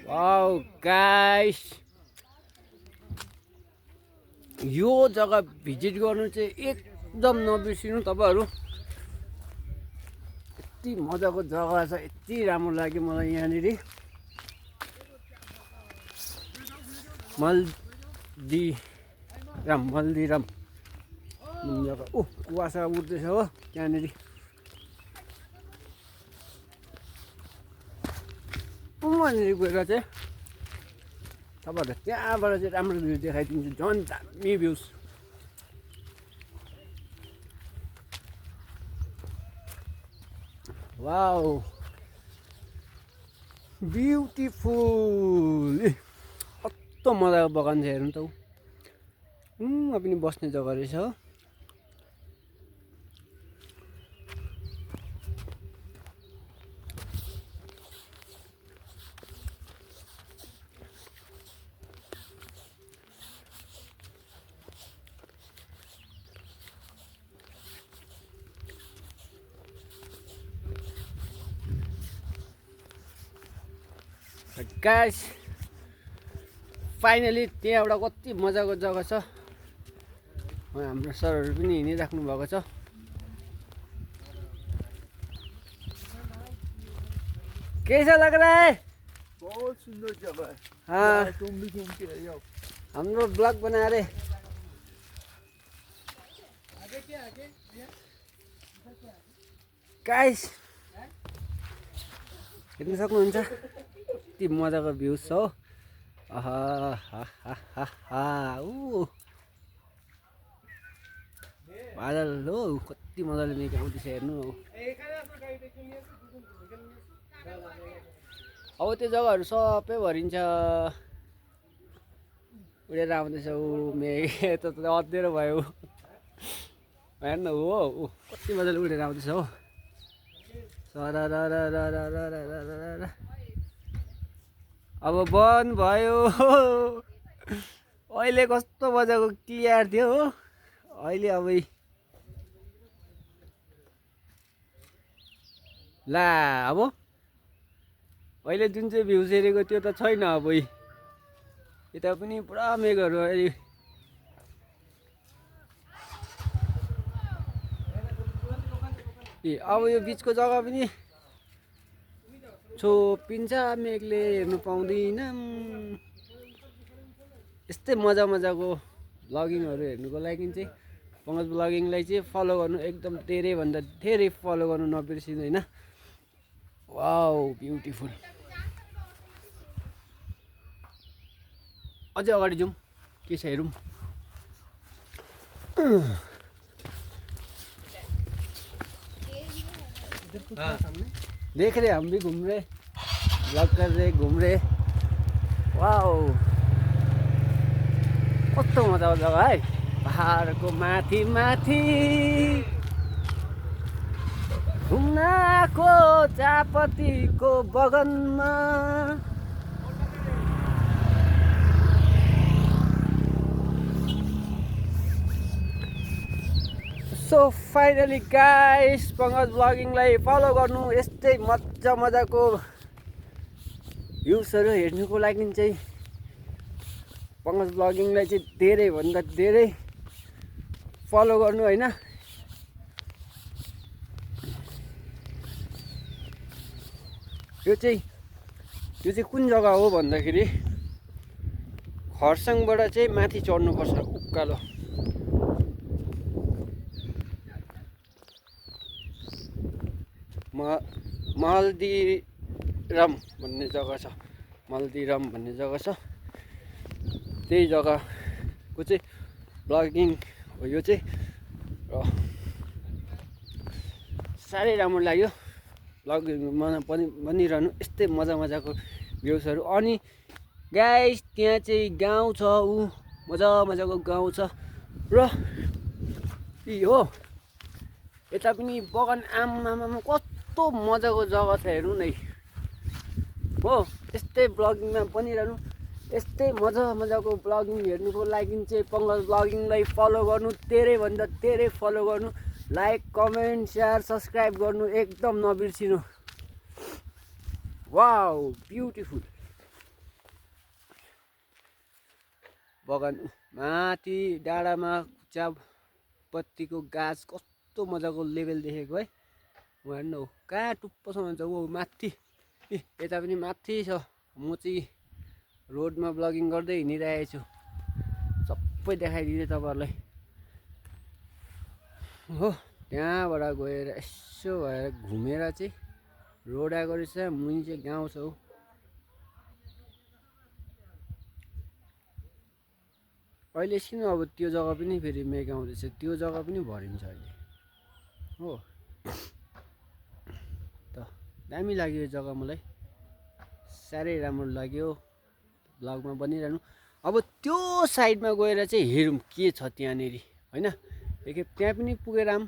Wow guys, यो जग्गा visit गर्नु चाहिँ एकदम नबिर्सिनु तपाईहरु। यति मजाको जग्गा छ, यति राम्रो लाग्यो मलाई यहाँनिर। मल्दिराम जग्गा। कुवासा उड्दैछ हो त्यहाँनिर। वहाँनिर गएर चाहिँ तपाईहरुलाई त्यहाँबाट चाहिँ राम्रो भ्यू देखाइदिन्छु, झन् दामी भ्यूज। Wow beautiful. कस्तो मजाको बगान छ हेर्नु त। पनि बस्ने जग्गा रहेछ हो। गाइस फाइनली त्यहाँ एउटा कति मजाको जग्गा छ। हाम्रो सरहरू पनि हिँडिराख्नु भएको छ। कैसा लग रहा है? बहुत सुंदर जगह है। हाँ, तुम भी घूम के जाओ। हम लोग ब्लॉग बना रहे। गाइस हेर्न सक्नुहुन्छ कति मजाको भ्यूज छ हो। बादल हो कति मजाले मेघाउँदैछ हेर्नु हो। अब त्यो जग्गाहरू सबै भरिन्छ, उडेर आउँदैछ। मेघ त अँध्यारो भयो हेर्नु हो। कति मजाले उडेर आउँदैछ हो। अब बन्द भयो। अहिले कस्तो मजाको क्लियर थियो हो। अहिले अब ला अब अहिले जुन चाहिँ भ्यूज हेरेको त्यो त छैन। अब यता पनि पुरा मेघहरू अहिले। अब यो बिचको जग्गा पनि छोपिन्छ, मेघले हेर्नु पाउँदैन। यस्तै मजाको भ्लगिङहरू हेर्नुको लागि चाहिँ पङ्कज भ्लगिङलाई चाहिँ फलो गर्नु, एकदम धेरैभन्दा धेरै फलो गर्नु नबिर्सिनु होइन। Wow beautiful. अझै अगाडि जाउँ, के छ हेरौँ। देख रहे हम भी घूम रहे, ब्लॉग कर रहे, घूम रहे। वाओ कस्तो मजाको जग्गा है। पहाडको माथि माथि घुम्नको चियापत्तीको बगानमा। सो फाइनली गाइस पङ्कज भ्लगिङलाई फलो गर्नु। यस्तै मजाको भ्युजहरू हेर्नुको लागि चाहिँ पङ्कज भ्लगिङलाई चाहिँ धेरैभन्दा धेरै फलो गर्नु होइन। यो चाहिँ कुन जग्गा हो भन्दाखेरि खरसाङबाट चाहिँ माथि चढ्नुपर्छ उकालो। मल्दिराम भन्ने जग्गा छ। मल्दिराम भन्ने जग्गा छ। त्यही जग्गाको चाहिँ ब्लगिङ हो यो चाहिँ। र साह्रै राम्रो लाग्यो ब्लगिङ बनिरहनु। यस्तै मजाको भ्युजहरू। अनि गाइस त्यहाँ चाहिँ गाउँ छ, मजाको गाउँ छ। र हो यता पनि बगान। आमामा कस्तो मजाको जग्गा छ हेर्नु नै हो। यस्तै ब्लगिङमा बनिरहनु। यस्तै मजाको ब्लगिङ हेर्नुको लागि चाहिँ पङ्कज ब्लगिङलाई फलो गर्नु, धेरैभन्दा धेरै फलो गर्नु। लाइक कमेन्ट शेयर सब्सक्राइब गर्नु एकदम नबिर्सिनु। Wow beautiful. बगान माथि डाँडामा चियापत्तीको गाछ कस्तो मजाको लेभल देखेको है। उहाँ हेर्नु न कहाँ टुप्पोसम्म छ ऊ माथि। यता पनि माथि छ। म चाहिँ रोडमा ब्लगिङ गर्दै हिँडिरहेको छु, सबै देखाइदिँदै तपाईँहरूलाई हो। त्यहाँबाट गएर यसो भएर घुमेर चाहिँ रोड आएको रहेछ। मुनि चाहिँ गाउँ छ हौ। अहिले एकछिन अब त्यो जग्गा पनि फेरि मेघ आउँदैछ, त्यो जग्गा पनि भरिन्छ अहिले हो। त दामी लाग्यो यो जग्गा, मलाई साह्रै राम्रो लाग्यो भ्लगमा बनिरहनु। अब त्यो साइडमा गएर चाहिँ हेरौँ के छ त्यहाँनिर होइन। एकखेप त्यहाँ पनि पुगेर आऊँ